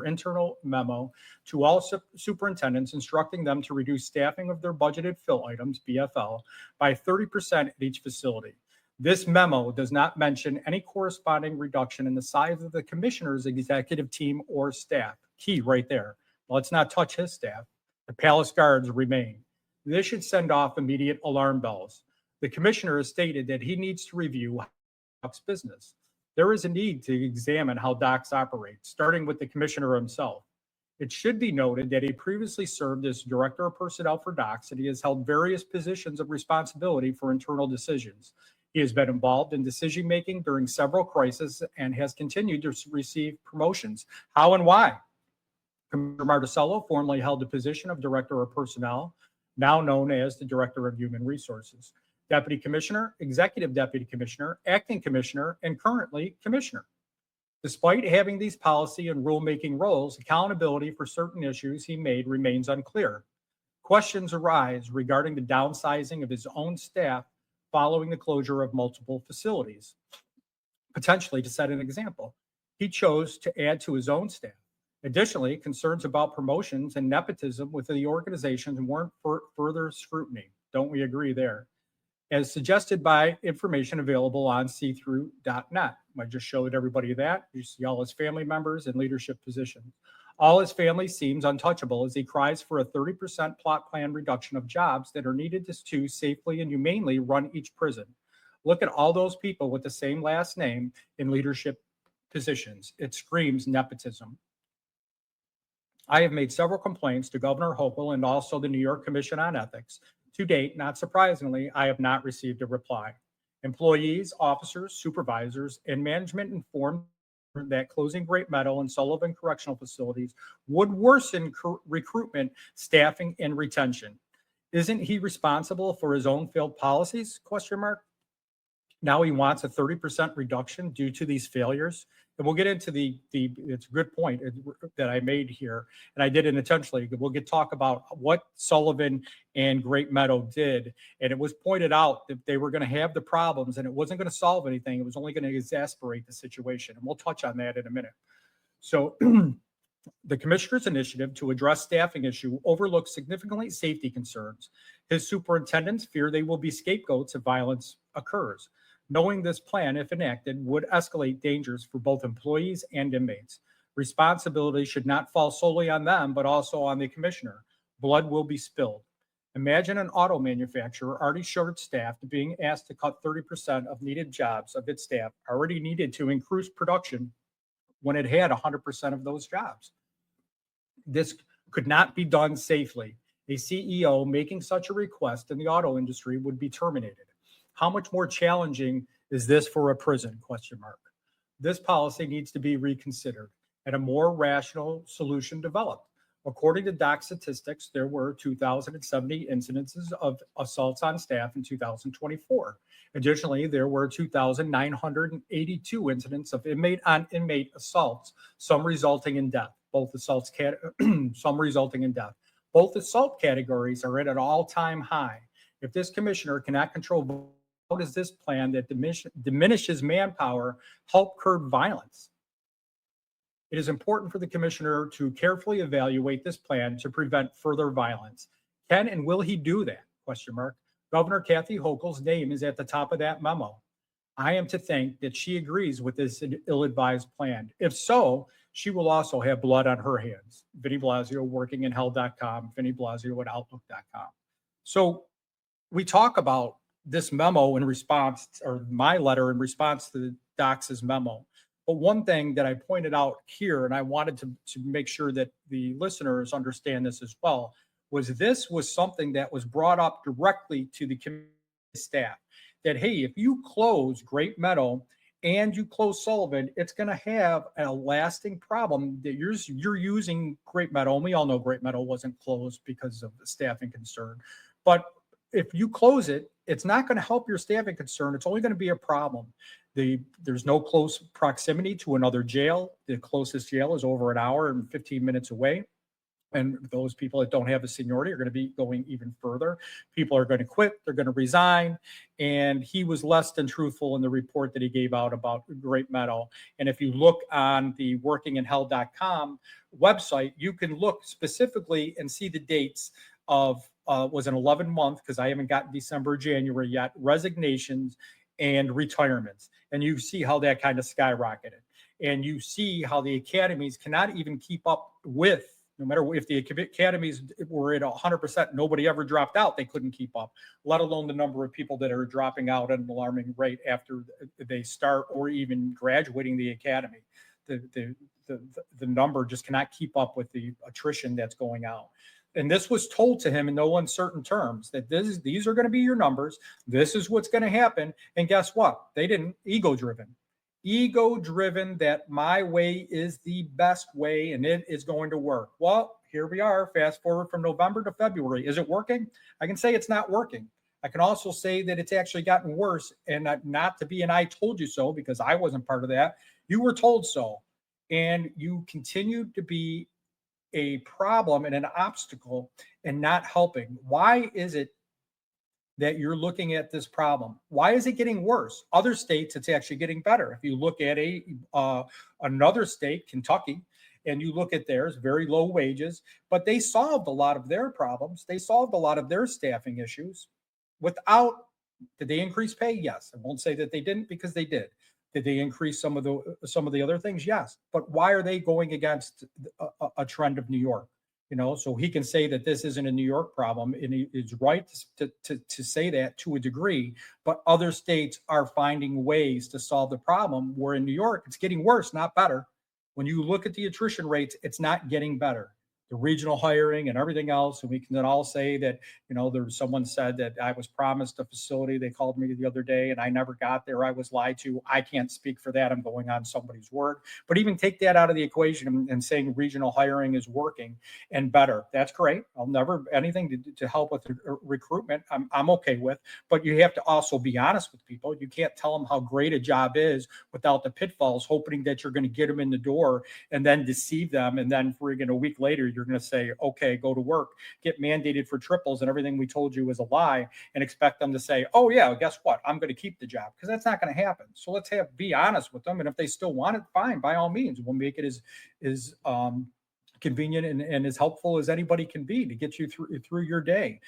internal memo to all superintendents instructing them to reduce staffing of their budgeted fill items, BFL, by 30% at each facility. This memo does not mention any corresponding reduction in the size of the commissioner's executive team or staff. Key right there. Let's not touch his staff. The palace guards remain. This should send off immediate alarm bells. The commissioner has stated that he needs to review Doc's business. There is a need to examine how Docs operate, starting with the commissioner himself. It should be noted that he previously served as director of personnel for Docs, and he has held various positions of responsibility for internal decisions. He has been involved in decision-making during several crises and has continued to receive promotions. How and why? Commissioner Marticello formerly held the position of Director of Personnel, now known as the Director of Human Resources, Deputy Commissioner, Executive Deputy Commissioner, Acting Commissioner, and currently Commissioner. Despite having these policy and rulemaking roles, accountability for certain issues he made remains unclear. Questions arise regarding the downsizing of his own staff following the closure of multiple facilities. Potentially to set an example, he chose to add to his own staff. Additionally, concerns about promotions and nepotism within the organizations warrant further scrutiny. Don't we agree there? As suggested by information available on see-through.net. I just showed everybody that. You see all his family members in leadership positions. All his family seems untouchable as he cries for a 30% plot plan reduction of jobs that are needed to safely and humanely run each prison. Look at all those people with the same last name in leadership positions. It screams nepotism. I have made several complaints to Governor Hochul and also the New York Commission on Ethics. To date, not surprisingly, I have not received a reply. Employees, officers, supervisors, and management informed that closing Great Meadow and Sullivan Correctional Facilities would worsen recruitment, staffing, and retention. Isn't he responsible for his own failed policies? Question mark. Now he wants a 30% reduction due to these failures. And we'll get into it's a good point that I made here, and I did it intentionally. We'll talk about what Sullivan and Great Meadow did. And it was pointed out that they were going to have the problems and it wasn't going to solve anything. It was only going to exacerbate the situation. And we'll touch on that in a minute. So the commissioner's initiative to address staffing issue overlooks significantly safety concerns. His superintendents fear they will be scapegoats if violence occurs. Knowing this plan, if enacted, would escalate dangers for both employees and inmates. Responsibility should not fall solely on them, but also on the commissioner. Blood will be spilled. Imagine an auto manufacturer already short-staffed being asked to cut 30% of needed jobs of its staff already needed to increase production when it had 100% of those jobs. This could not be done safely. A CEO making such a request in the auto industry would be terminated. How much more challenging is this for a prison? Question mark. This policy needs to be reconsidered and a more rational solution developed. According to DOC statistics, there were 2,070 incidences of assaults on staff in 2024. Additionally, there were 2,982 incidents of inmate-on-inmate assaults, some resulting in death. Both assault categories are at an all-time high. If this commissioner cannot control, how does this plan that diminishes manpower help curb violence? It is important for the commissioner to carefully evaluate this plan to prevent further violence. Can and will he do that? Question mark. Governor Kathy Hochul's name is at the top of that memo. I am to think that she agrees with this ill-advised plan. If so, she will also have blood on her hands. Vinny Blasio, workinginhell.com, Vinny Blasio at outlook.com. So we talk about this memo in response, or my letter in response to the DOC's memo. But one thing that I pointed out here, and I wanted to make sure that the listeners understand this as well, was this was something that was brought up directly to the committee staff. That, hey, if you close Great Meadow and you close Sullivan, it's going to have a lasting problem that you're using Great Meadow. And we all know Great Meadow wasn't closed because of the staffing concern. But if you close it, it's not going to help your staffing concern. It's only going to be a problem. There's no close proximity to another jail. The closest jail is over an hour and 15 minutes away. And those people that don't have the seniority are going to be going even further. People are going to quit. They're going to resign. And he was less than truthful in the report that he gave out about Great Meadow. And if you look on the workinginhell.com website, you can look specifically and see the dates of was an 11-month, because I haven't gotten December, January yet, resignations and retirements. And you see how that kind of skyrocketed. And you see how the academies cannot even keep up with, no matter if the academies were at 100%, nobody ever dropped out, they couldn't keep up, let alone the number of people that are dropping out at an alarming rate after they start or even graduating the academy. The number just cannot keep up with the attrition that's going out. And this was told to him in no uncertain terms, that these are going to be your numbers. This is what's going to happen. And guess what? They didn't. Ego-driven, that my way is the best way and it is going to work. Well, here we are. Fast forward from November to February. Is it working? I can say it's not working. I can also say that it's actually gotten worse, and not to be an I told you so, because I wasn't part of that. You were told so. And you continued to be a problem and an obstacle and not helping. Why is it that you're looking at this problem? Why is it getting worse? Other states, it's actually getting better. If you look at another state, Kentucky, and you look at theirs, very low wages, but they solved a lot of their problems. They solved a lot of their staffing issues without, did they increase pay? Yes. I won't say that they didn't, because they did. Did they increase some of the other things? Yes. But why are they going against a trend of New York? So he can say that this isn't a New York problem, and it's right to say that to a degree, but other states are finding ways to solve the problem, where in New York, it's getting worse, not better. When you look at the attrition rates, it's not getting better. the regional hiring and everything else. And we can then all say that, someone said that I was promised a facility. They called me the other day and I never got there. I was lied to. I can't speak for that. I'm going on somebody's word. But even take that out of the equation and saying regional hiring is working and better. That's great. I'll never anything to help with recruitment. I'm okay with. But you have to also be honest with people. You can't tell them how great a job is without the pitfalls, hoping that you're going to get them in the door and then deceive them. And then friggin' a week later, you're going to say, okay, go to work, get mandated for triples, and everything we told you was a lie, and expect them to say, oh yeah, guess what? I'm going to keep the job, because that's not going to happen. So let's be honest with them. And if they still want it, fine, by all means, we'll make it as convenient and as helpful as anybody can be to get you through your day.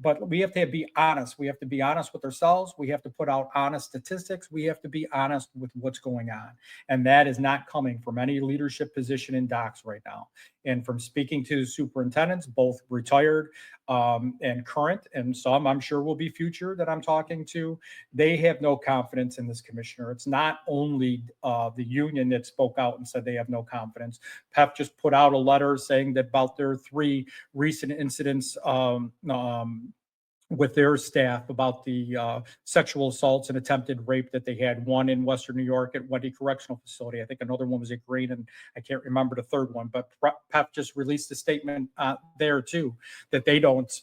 But we have to be honest. We have to be honest with ourselves. We have to put out honest statistics. We have to be honest with what's going on. And that is not coming from any leadership position in docs right now. And from speaking to superintendents, both retired and current, and some I'm sure will be future that I'm talking to, they have no confidence in this commissioner. It's not only the union that spoke out and said they have no confidence. PEF just put out a letter saying that about their 3 recent incidents with their staff about the sexual assaults and attempted rape that they had, one in Western New York at Wendy Correctional Facility. I think another one was at Green, and I can't remember the third one, but PEF just released a statement there too, that they don't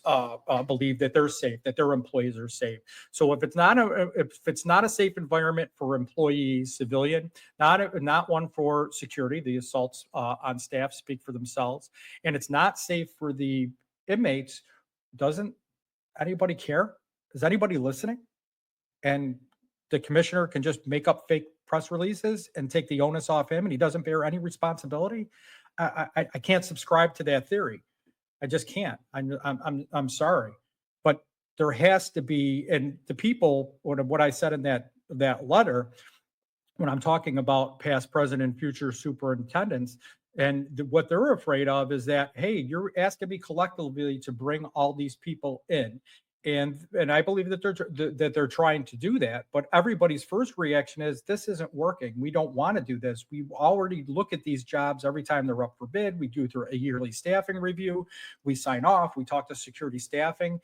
believe that they're safe, that their employees are safe. So if it's not a safe environment for employees, civilian, not one for security, the assaults on staff speak for themselves, and it's not safe for the inmates, doesn't anybody care? Is anybody listening? And the commissioner can just make up fake press releases and take the onus off him, and he doesn't bear any responsibility. I can't subscribe to that theory. I just can't. I'm sorry, but there has to be, and the people, what I said in that letter, when I'm talking about past, present, and future superintendents, and what they're afraid of is that, hey, you're asking me collectively to bring all these people in. And I believe that they're trying to do that, but everybody's first reaction is, this isn't working. We don't want to do this. We already look at these jobs every time they're up for bid. We do through a yearly staffing review. We sign off. We talk to security staffing.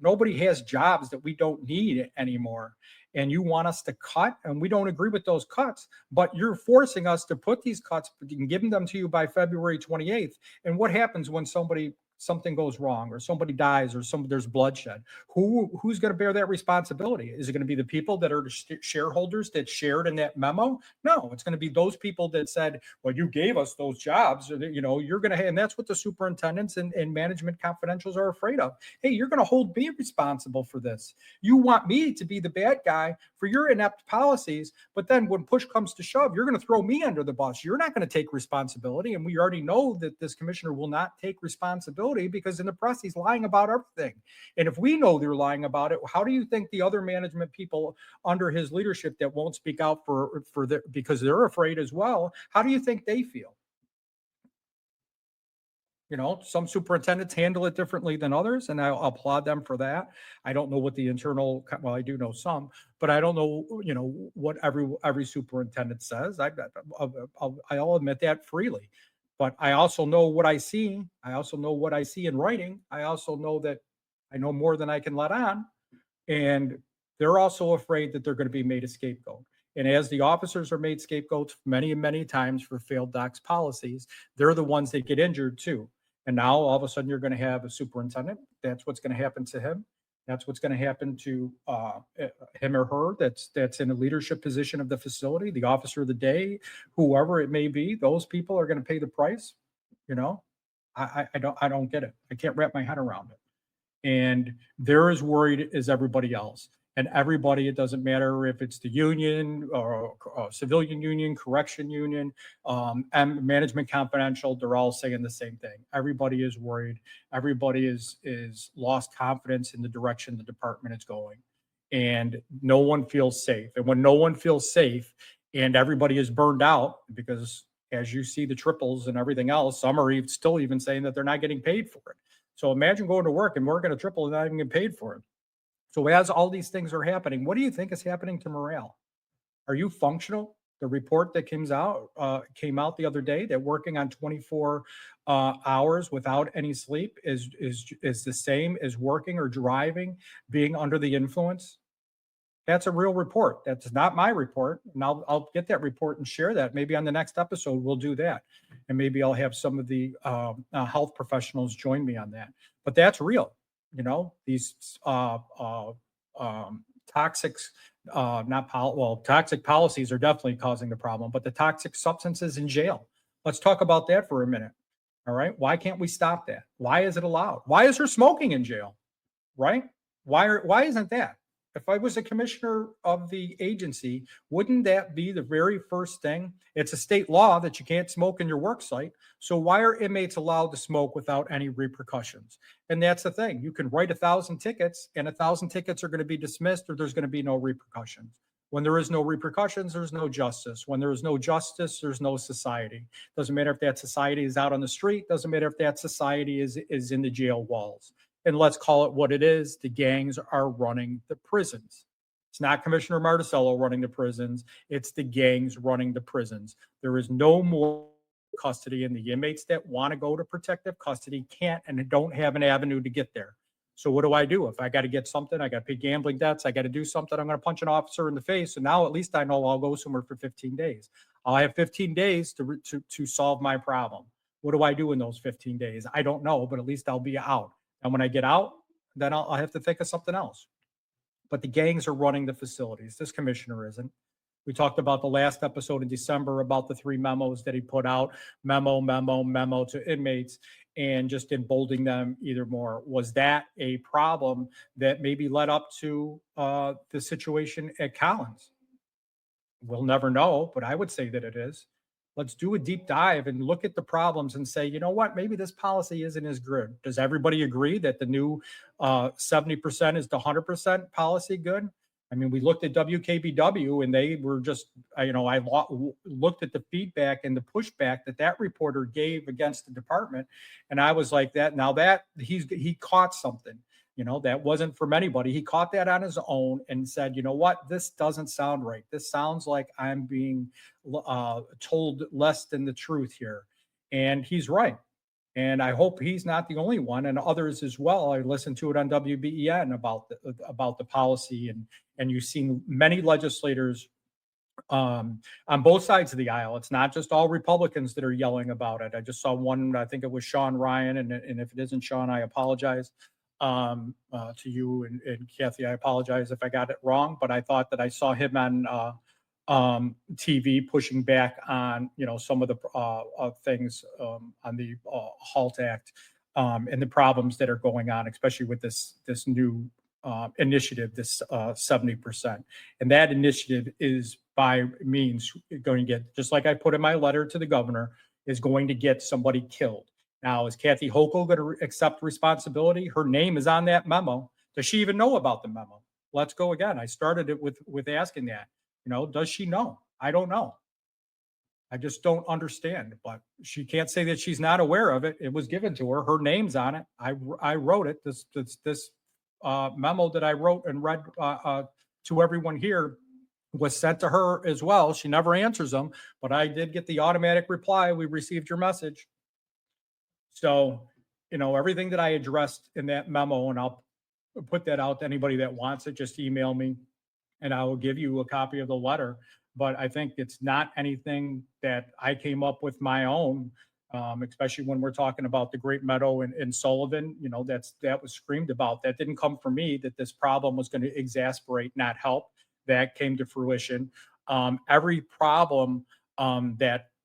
Nobody has jobs that we don't need anymore. And you want us to cut, and we don't agree with those cuts, but you're forcing us to put these cuts and giving them to you by February 28th. And what happens when something goes wrong, or somebody dies, or there's bloodshed? Who's going to bear that responsibility? Is it going to be the people that are the shareholders that shared in that memo? No, it's going to be those people that said, well, you gave us those jobs, or you're going to have, and that's what the superintendents and management confidentials are afraid of. Hey, you're going to hold me responsible for this. You want me to be the bad guy for your inept policies, but then when push comes to shove, you're going to throw me under the bus. You're not going to take responsibility. And we already know that this commissioner will not take responsibility, because in the press, he's lying about everything. And if we know they're lying about it, how do you think the other management people under his leadership that won't speak out because they're afraid as well, how do you think they feel? Some superintendents handle it differently than others, and I applaud them for that. I don't know what the well, I do know some, but I don't know, what every superintendent says. I'll admit that freely. But I also know what I see. I also know what I see in writing. I also know that I know more than I can let on. And they're also afraid that they're going to be made a scapegoat. And as the officers are made scapegoats many, many times for failed docs policies, they're the ones that get injured too. And now all of a sudden you're going to have a superintendent. That's what's going to happen to him. That's what's going to happen to him or her that's in a leadership position of the facility, the officer of the day, whoever it may be. Those people are going to pay the price. I don't get it. I can't wrap my head around it. And they're as worried as everybody else. And everybody, it doesn't matter if it's the union or civilian union, correction union, and management confidential, they're all saying the same thing. Everybody is worried. Everybody is lost confidence in the direction the department is going. And no one feels safe. And when no one feels safe and everybody is burned out, because as you see the triples and everything else, some are still even saying that they're not getting paid for it. So imagine going to work and working a triple and not even getting paid for it. So as all these things are happening, what do you think is happening to morale? Are you functional? The report that came out the other day that working on 24 hours without any sleep is the same as working or driving being under the influence. That's a real report. That's not my report. And I'll get that report and share that. Maybe on the next episode, we'll do that. And maybe I'll have some of the health professionals join me on that. But that's real. These toxic, toxic policies are definitely causing the problem, but the toxic substances in jail. Let's talk about that for a minute. All right. Why can't we stop that? Why is it allowed? Why is there smoking in jail? Right? Why isn't that? If I was a commissioner of the agency, wouldn't that be the very first thing? It's a state law that you can't smoke in your work site. So why are inmates allowed to smoke without any repercussions? And that's the thing. You can write 1,000 tickets and 1,000 tickets are going to be dismissed or there's going to be no repercussions. When there is no repercussions, there's no justice. When there is no justice, there's no society. Doesn't matter if that society is out on the street. Doesn't matter if that society is in the jail walls. And let's call it what it is. The gangs are running the prisons. It's not Commissioner Marticello running the prisons. It's the gangs running the prisons. There is no more custody, and the inmates that want to go to protective custody can't and don't have an avenue to get there. So what do I do? If I got to get something, I got to pay gambling debts, I got to do something, I'm going to punch an officer in the face. And now at least I know I'll go somewhere for 15 days. I'll have 15 days to solve my problem. What do I do in those 15 days? I don't know, but at least I'll be out. And when I get out, then I'll have to think of something else. But the gangs are running the facilities. This commissioner isn't. We talked about the last episode in December about the 3 memos that he put out, memo to inmates, and just emboldening them either more. Was that a problem that maybe led up to the situation at Collins? We'll never know, but I would say that it is. Let's do a deep dive and look at the problems and say, you know what, maybe this policy isn't as good. Does everybody agree that the new 70% is the 100% policy good? I mean, we looked at WKBW and they were just, I looked at the feedback and the pushback that reporter gave against the department. And I was like now that he caught something. That wasn't from anybody. He caught that on his own and said, you know what, this doesn't sound right. This sounds like I'm being told less than the truth here. And he's right. And I hope he's not the only one, and others as well. I listened to it on WBEN about the policy, and you've seen many legislators on both sides of the aisle. It's not just all Republicans that are yelling about it. I just saw one, I think it was Sean Ryan, and if it isn't Sean, I apologize to you and Kathy. I apologize if I got it wrong, but I thought that I saw him on TV pushing back on some of the things on the HALT Act and the problems that are going on, especially with this new initiative, this 70%. And that initiative is by means going to get, just like I put in my letter to the governor, is going to get somebody killed. Now, is Kathy Hochul going to accept responsibility? Her name is on that memo. Does she even know about the memo? Let's go again. I started it with asking that. Does she know? I don't know. I just don't understand. But she can't say that she's not aware of it. It was given to her. Her name's on it. I wrote it. This memo that I wrote and read to everyone here was sent to her as well. She never answers them, but I did get the automatic reply. We received your message. So, everything that I addressed in that memo, and I'll put that out to anybody that wants it, just email me and I will give you a copy of the letter. But I think it's not anything that I came up with my own, especially when we're talking about the Great Meadow and Sullivan. That was screamed about. That didn't come from me, that this problem was going to exasperate, not help. That came to fruition. Every problem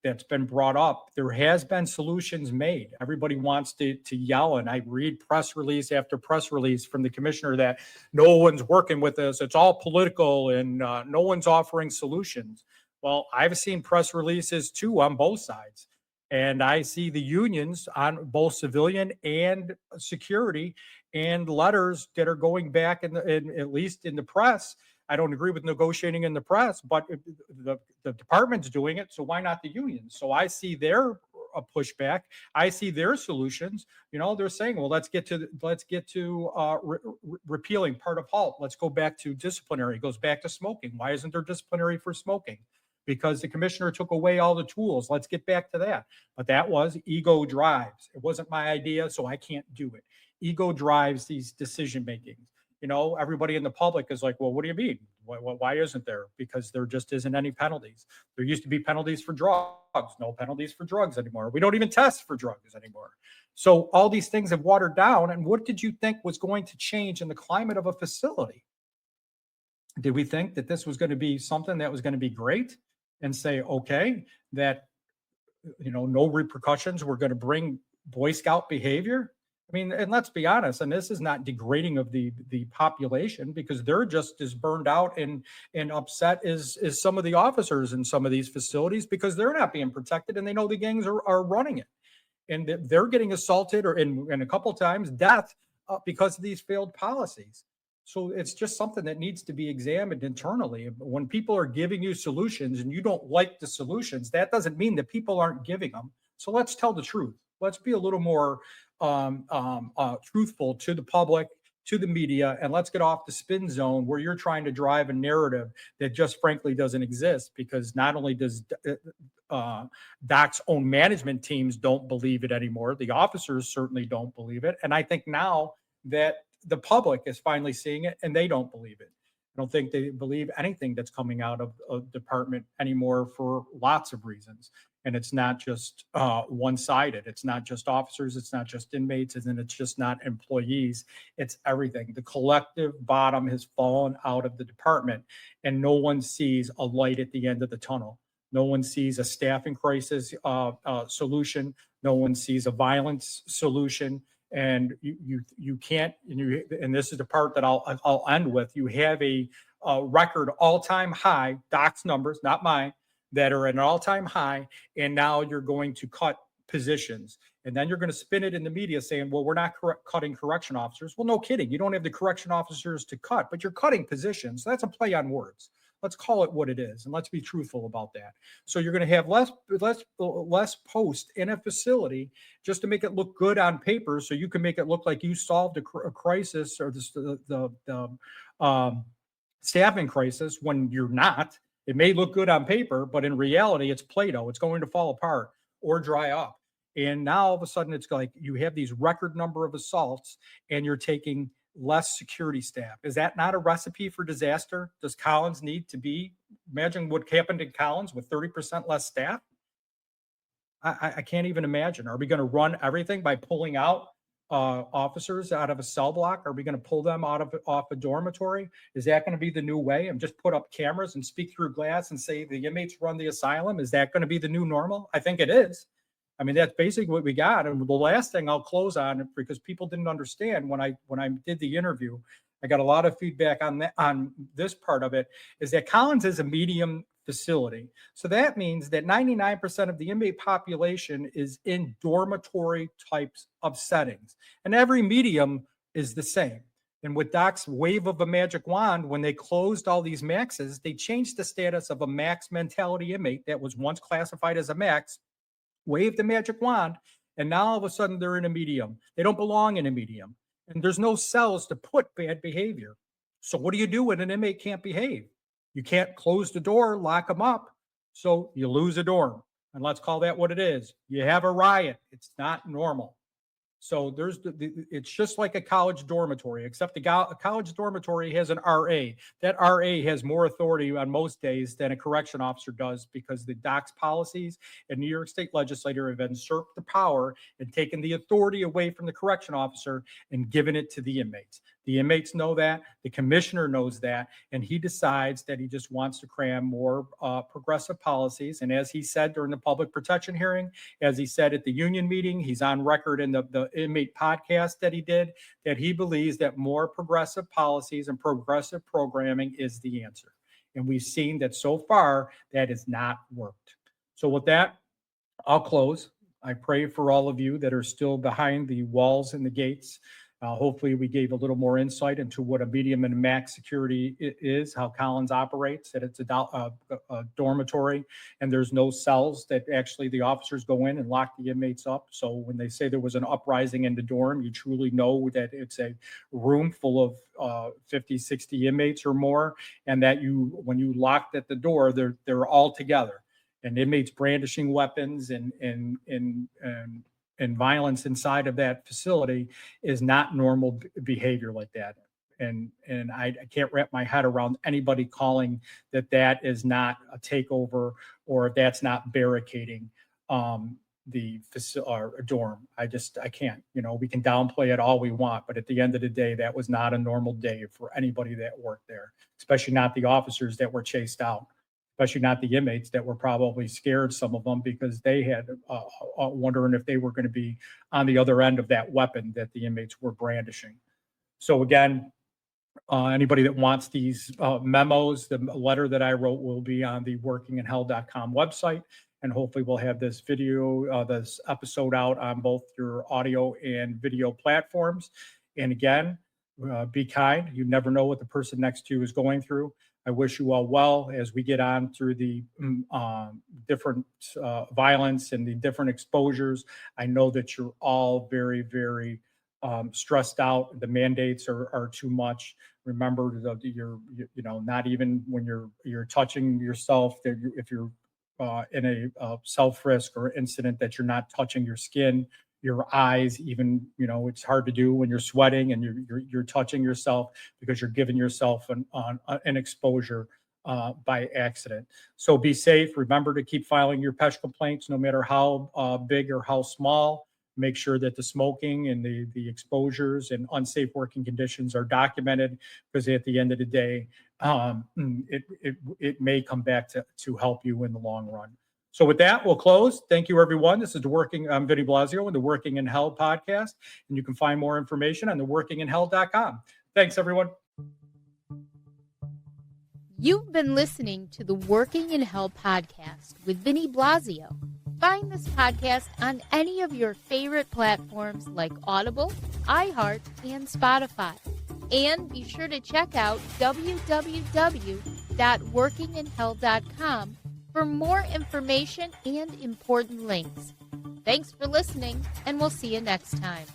that's been brought up, there has been solutions made. Everybody wants to yell, and I read press release after press release from the commissioner that no one's working with us. It's all political, and no one's offering solutions. Well, I've seen press releases too on both sides, and I see the unions on both civilian and security, and letters that are going back at least in the press. I don't agree with negotiating in the press, but the department's doing it, so why not the unions? So I see their pushback. I see their solutions. They're saying, well, let's get to repealing part of HALT. Let's go back to disciplinary. It goes back to smoking. Why isn't there disciplinary for smoking? because the commissioner took away all the tools. Let's get back to that. But that was ego drives. It wasn't my idea, so I can't do it. Ego drives these decision makings. Everybody in the public is like, well, what do you mean? Why isn't there? Because there just isn't any penalties. There used to be penalties for drugs, no penalties for drugs anymore. We don't even test for drugs anymore. So all these things have watered down. And what did you think was going to change in the climate of a facility? Did we think that this was going to be something that was going to be great and say, okay, that, no repercussions, we're going to bring Boy Scout behavior? I mean, and let's be honest, and this is not degrading of the population, because they're just as burned out and upset as some of the officers in some of these facilities, because they're not being protected and they know the gangs are running it. And they're getting assaulted or in a couple of times death because of these failed policies. So it's just something that needs to be examined internally. When people are giving you solutions and you don't like the solutions, that doesn't mean that people aren't giving them. So let's tell the truth. Let's be a little more truthful to the public, to the media, and let's get off the spin zone where you're trying to drive a narrative that just frankly doesn't exist, because not only does DOC's own management teams don't believe it anymore, the officers certainly don't believe it. And I think now that the public is finally seeing it and they don't believe it. I don't think they believe anything that's coming out of a department anymore for lots of reasons. And it's not just one-sided. It's not just officers. It's not just inmates. And it's just not employees. It's everything. The collective bottom has fallen out of the department, and no one sees a light at the end of the tunnel. No one sees a staffing crisis solution. No one sees a violence solution. And you can't. And this is the part that I'll end with. You have a record all-time high, DOC's numbers, not mine, that are at an all-time high, and now you're going to cut positions. And then you're going to spin it in the media saying, well, we're not cutting correction officers. Well, no kidding. You don't have the correction officers to cut, but you're cutting positions. So that's a play on words. Let's call it what it is, and let's be truthful about that. So you're going to have less posts in a facility just to make it look good on paper, so you can make it look like you solved a crisis or the staffing crisis, when you're not. It may look good on paper, but in reality, it's Play-Doh. It's going to fall apart or dry up. And now all of a sudden, it's like you have these record number of assaults and you're taking less security staff. Is that not a recipe for disaster? Does Collins need to be? Imagine what happened in Collins with 30% less staff. I can't even imagine. Are we going to run everything by pulling out officers out of a cell block? Are we going to pull them off a dormitory? Is that going to be the new way? And just put up cameras and speak through glass and say the inmates run the asylum? Is that going to be the new normal? I think it is. I mean, that's basically what we got. And the last thing I'll close on, because people didn't understand when I did the interview, I got a lot of feedback on this part of it, is that Collins is a medium facility. So that means that 99% of the inmate population is in dormitory types of settings. And every medium is the same. And with DOC's wave of a magic wand, when they closed all these maxes, they changed the status of a max mentality inmate that was once classified as a max, waved the magic wand, and now all of a sudden they're in a medium. They don't belong in a medium. And there's no cells to put bad behavior. So what do you do when an inmate can't behave? You can't close the door, lock them up. So you lose a dorm. And let's call that what it is. You have a riot. It's not normal. So it's just like a college dormitory, except the college dormitory has an RA. That RA has more authority on most days than a correction officer does, because the DOC's policies and New York State legislature have usurped the power and taken the authority away from the correction officer and given it to the inmates. The inmates know that, the commissioner knows that, and he decides that he just wants to cram more progressive policies. And as he said during the public protection hearing, as he said at the union meeting, he's on record in the inmate podcast that he did, that he believes that more progressive policies and progressive programming is the answer. And we've seen that so far that has not worked. So with that, I'll close. I pray for all of you that are still behind the walls and the gates. Hopefully we gave a little more insight into what a medium and max security is, how Collins operates, that it's a dormitory and there's no cells, that actually the officers go in and lock the inmates up. So when they say there was an uprising in the dorm, you truly know that it's a room full of 50, 60 inmates or more, and that when you locked at the door, they're all together. And inmates brandishing weapons and violence inside of that facility is not normal behavior like that. And I can't wrap my head around anybody calling that is not a takeover or that's not barricading the dorm. I can't. We can downplay it all we want, but at the end of the day, that was not a normal day for anybody that worked there, especially not the officers that were chased out, especially not the inmates that were probably scared, some of them, because they had wondering if they were going to be on the other end of that weapon that the inmates were brandishing. So again, anybody that wants these memos, the letter that I wrote will be on the workinginhell.com website. And hopefully we'll have this video, this episode out on both your audio and video platforms. And again, be kind. You never know what the person next to you is going through. I wish you all well as we get on through the different violence and the different exposures. I know that you're all very, very stressed out. The mandates are too much. Remember, you're not even when you're touching yourself. If you're in a self-risk or incident, that you're not touching your skin, your eyes, even, it's hard to do when you're sweating and you're touching yourself because you're giving yourself an exposure by accident. So be safe. Remember to keep filing your PESH complaints, no matter how big or how small. Make sure that the smoking and the exposures and unsafe working conditions are documented, because at the end of the day, it may come back to help you in the long run. So with that, we'll close. Thank you, everyone. This is I'm Vinny Blasio in the Working in Hell podcast, and you can find more information on the workinginhell.com. Thanks, everyone. You've been listening to the Working in Hell podcast with Vinny Blasio. Find this podcast on any of your favorite platforms like Audible, iHeart, and Spotify. And be sure to check out www.workinginhell.com for more information and important links. Thanks for listening, and we'll see you next time.